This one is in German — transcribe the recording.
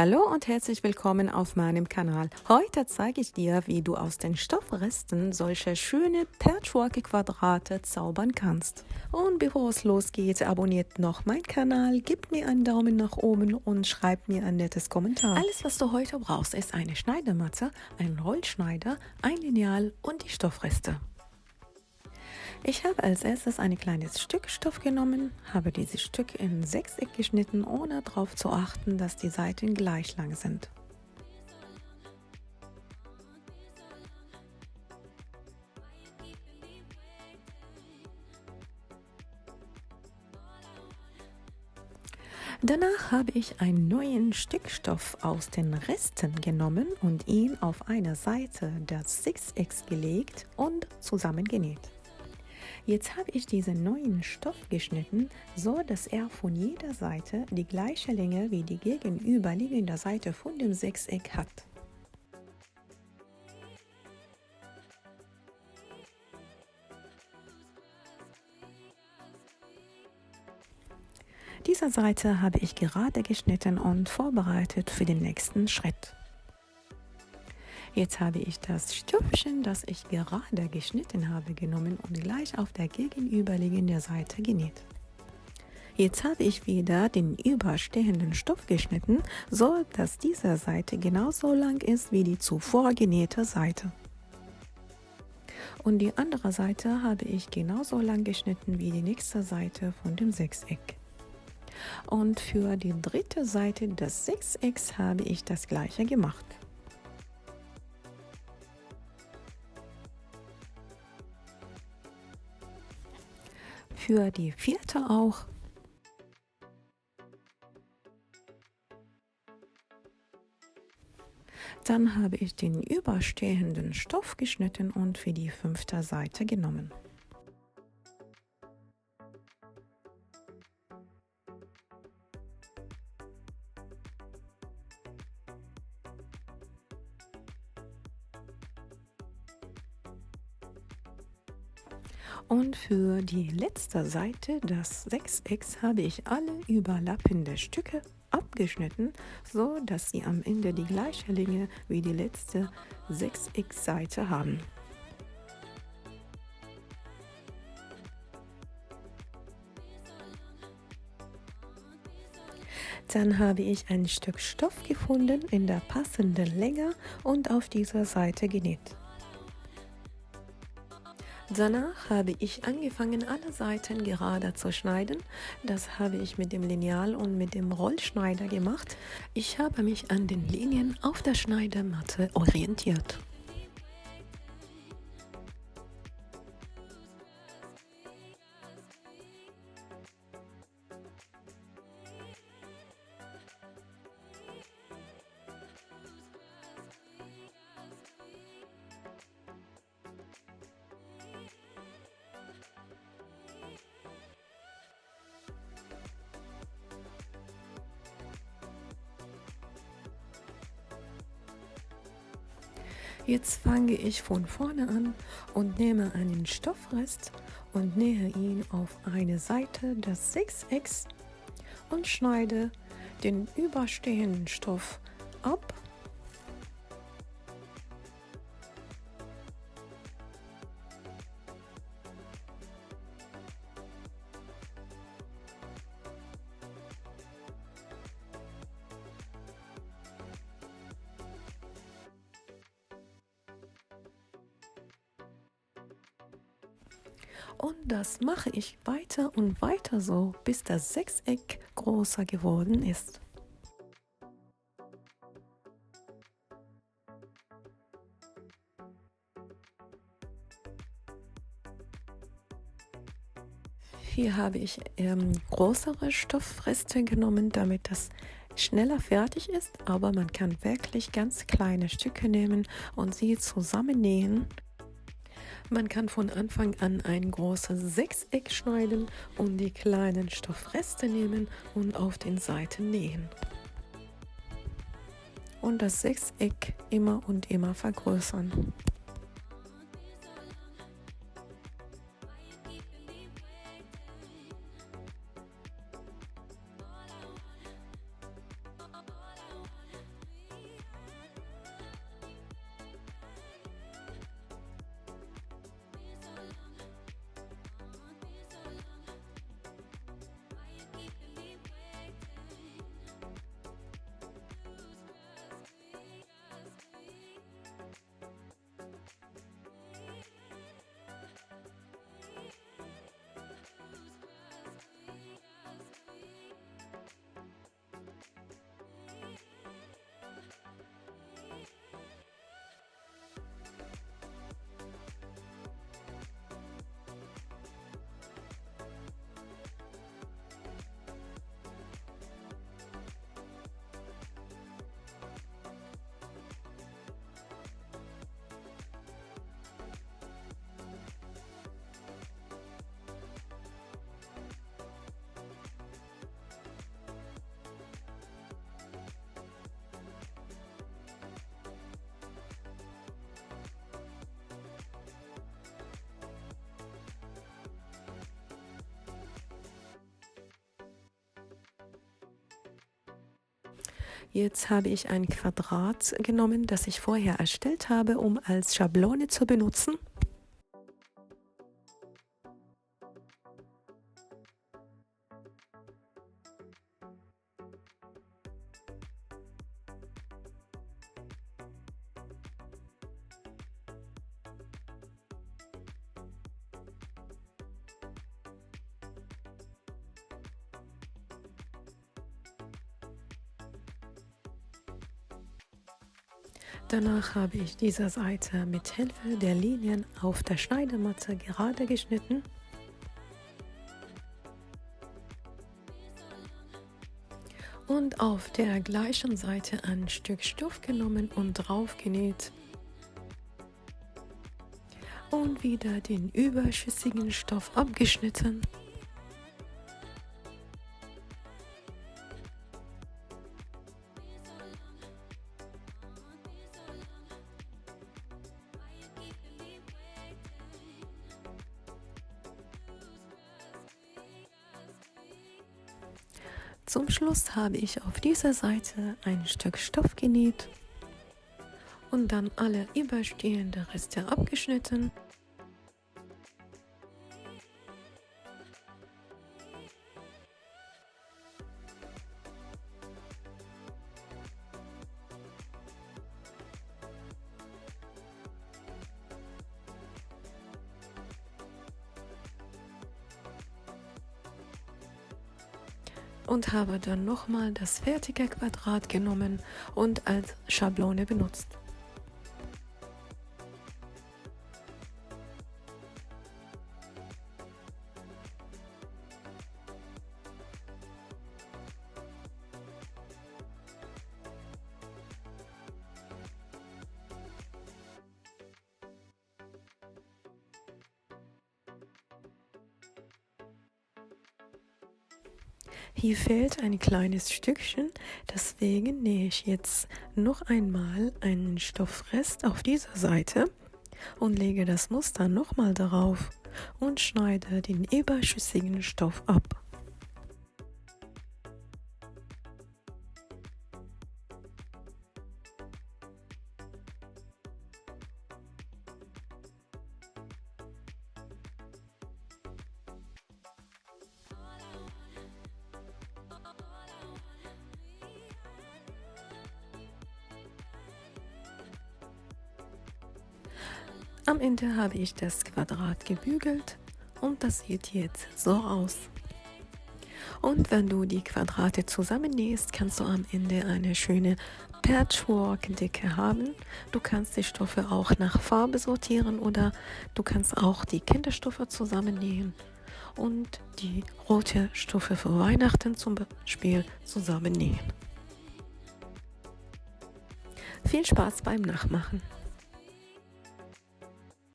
Hallo und herzlich willkommen auf meinem Kanal. Heute zeige ich dir, wie du aus den Stoffresten solche schöne Patchwork-Quadrate zaubern kannst. Und bevor es losgeht, abonniert noch meinen Kanal, gib mir einen Daumen nach oben und schreib mir ein nettes Kommentar. Alles, was du heute brauchst, ist eine Schneidematte, ein Rollschneider, ein Lineal und die Stoffreste. Ich habe als erstes ein kleines Stück Stoff genommen, habe dieses Stück in Sechseck geschnitten, ohne darauf zu achten, dass die Seiten gleich lang sind. Danach habe ich ein neues Stück Stoff aus den Resten genommen und ihn auf eine Seite des Sechsecks gelegt und zusammengenäht. Jetzt habe ich diesen neuen Stoff geschnitten, so dass er von jeder Seite die gleiche Länge wie die gegenüberliegende Seite von dem Sechseck hat. Diese Seite habe ich gerade geschnitten und vorbereitet für den nächsten Schritt. Jetzt habe ich das Stückchen, das ich gerade geschnitten habe, genommen und gleich auf der gegenüberliegenden Seite genäht. Jetzt habe ich wieder den überstehenden Stoff geschnitten, so dass diese Seite genauso lang ist wie die zuvor genähte Seite. Und die andere Seite habe ich genauso lang geschnitten wie die nächste Seite von dem Sechseck. Und für die dritte Seite des Sechsecks habe ich das gleiche gemacht. Für die vierte auch. Dann habe ich den überstehenden Stoff geschnitten und für die fünfte Seite genommen. Und für die letzte Seite des Sechsecks habe ich alle überlappenden Stücke abgeschnitten, so dass sie am Ende die gleiche Länge wie die letzte Sechseckseite haben. Dann habe ich ein Stück Stoff gefunden in der passenden Länge und auf dieser Seite genäht. Danach habe ich angefangen, alle Seiten gerade zu schneiden. Das habe ich mit dem Lineal und mit dem Rollschneider gemacht. Ich habe mich an den Linien auf der Schneidematte orientiert. Jetzt fange ich von vorne an und nehme einen Stoffrest und nähe ihn auf eine Seite des Sechsecks und schneide den überstehenden Stoff ab. Und das mache ich weiter und weiter so, bis das Sechseck größer geworden ist. Hier habe ich größere Stoffreste genommen, damit das schneller fertig ist, aber man kann wirklich ganz kleine Stücke nehmen und sie zusammennähen. Man kann von Anfang an ein großes Sechseck schneiden und die kleinen Stoffreste nehmen und auf den Seiten nähen. Und das Sechseck immer und immer vergrößern. Jetzt habe ich ein Quadrat genommen, das ich vorher erstellt habe, um als Schablone zu benutzen. Danach habe ich diese Seite mit Hilfe der Linien auf der Schneidematte gerade geschnitten und auf der gleichen Seite ein Stück Stoff genommen und drauf genäht und wieder den überschüssigen Stoff abgeschnitten. Zum Schluss habe ich auf dieser Seite ein Stück Stoff genäht und dann alle überstehenden Reste abgeschnitten. Und habe dann nochmal das fertige Quadrat genommen und als Schablone benutzt. Hier fehlt ein kleines Stückchen, deswegen nähe ich jetzt noch einmal einen Stoffrest auf dieser Seite und lege das Muster nochmal darauf und schneide den überschüssigen Stoff ab. Am Ende habe ich das Quadrat gebügelt und das sieht jetzt so aus. Und wenn du die Quadrate zusammennähst, kannst du am Ende eine schöne Patchwork-Decke haben. Du kannst die Stoffe auch nach Farbe sortieren oder du kannst auch die Kinderstoffe zusammennähen und die rote Stoffe für Weihnachten zum Beispiel zusammennähen. Viel Spaß beim Nachmachen!